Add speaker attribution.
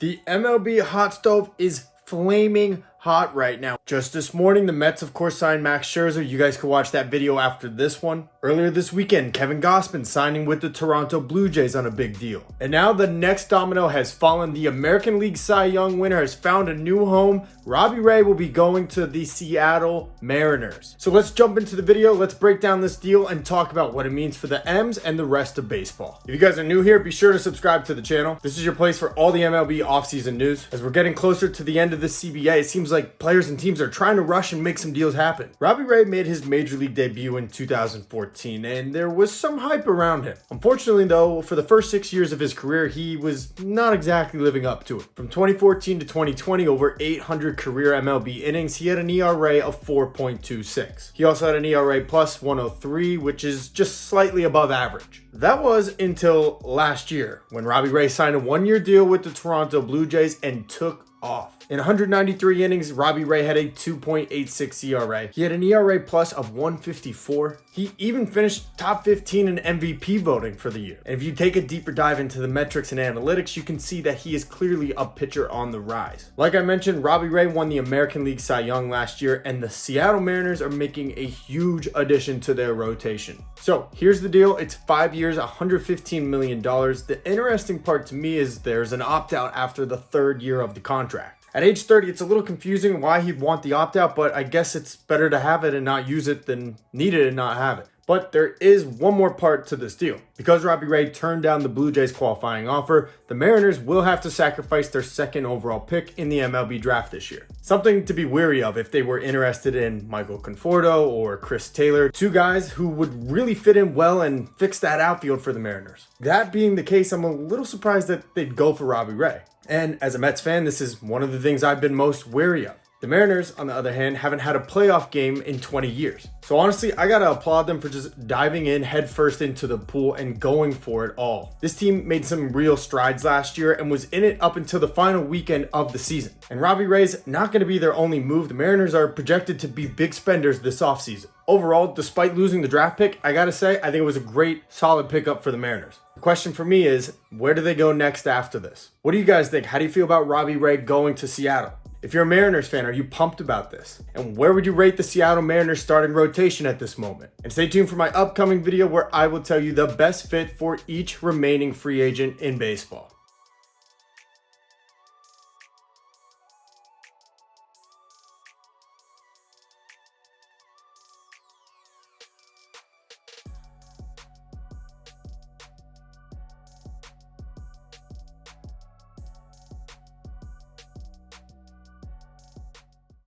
Speaker 1: The MLB hot stove is flaming hot right now. Just this morning, the Mets, of course, signed Max Scherzer. You guys can watch that video after this one. Earlier this weekend, Kevin Gausman signing with the Toronto Blue Jays on a big deal. And now the next domino has fallen. The American League Cy Young winner has found a new home. Robbie Ray will be going to the Seattle Mariners. So let's jump into the video. Let's break down this deal and talk about what it means for the M's and the rest of baseball. If you guys are new here, be sure to subscribe to the channel. This is your place for all the MLB offseason news. As we're getting closer to the end of the CBA, it seems like players and teams are trying to rush and make some deals happen. Robbie Ray made his major league debut in 2014, and there was some hype around him. Unfortunately, though, for the first 6 years of his career, he was not exactly living up to it. From 2014 to 2020, over 800 career MLB innings, he had an ERA of 4.26. He also had an ERA plus 103, which is just slightly above average. That was until last year, when Robbie Ray signed a one-year deal with the Toronto Blue Jays and took off. In 193 innings, Robbie Ray had a 2.86 ERA. He had an ERA plus of 154. He even finished top 15 in MVP voting for the year. And if you take a deeper dive into the metrics and analytics, you can see that he is clearly a pitcher on the rise. Like I mentioned, Robbie Ray won the American League Cy Young last year, and the Seattle Mariners are making a huge addition to their rotation. So here's the deal. It's 5 years, $115 million. The interesting part to me is there's an opt-out after the third year of the contract. At age 30, it's a little confusing why he'd want the opt-out, but I guess it's better to have it and not use it than need it and not have it. But there is one more part to this deal. Because Robbie Ray turned down the Blue Jays qualifying offer, the Mariners will have to sacrifice their second overall pick in the MLB draft this year. Something to be wary of if they were interested in Michael Conforto or Chris Taylor, two guys who would really fit in well and fix that outfield for the Mariners. That being the case, I'm a little surprised that they'd go for Robbie Ray. And as a Mets fan, this is one of the things I've been most wary of. The Mariners, on the other hand, haven't had a playoff game in 20 years. So honestly, I gotta applaud them for just diving in headfirst into the pool and going for it all. This team made some real strides last year and was in it up until the final weekend of the season. And Robbie Ray's not gonna be their only move. The Mariners are projected to be big spenders this offseason. Overall, despite losing the draft pick, I gotta say, I think it was a great, solid pickup for the Mariners. The question for me is, where do they go next after this? What do you guys think? How do you feel about Robbie Ray going to Seattle? If you're a Mariners fan, are you pumped about this? And where would you rate the Seattle Mariners starting rotation at this moment? And stay tuned for my upcoming video where I will tell you the best fit for each remaining free agent in baseball.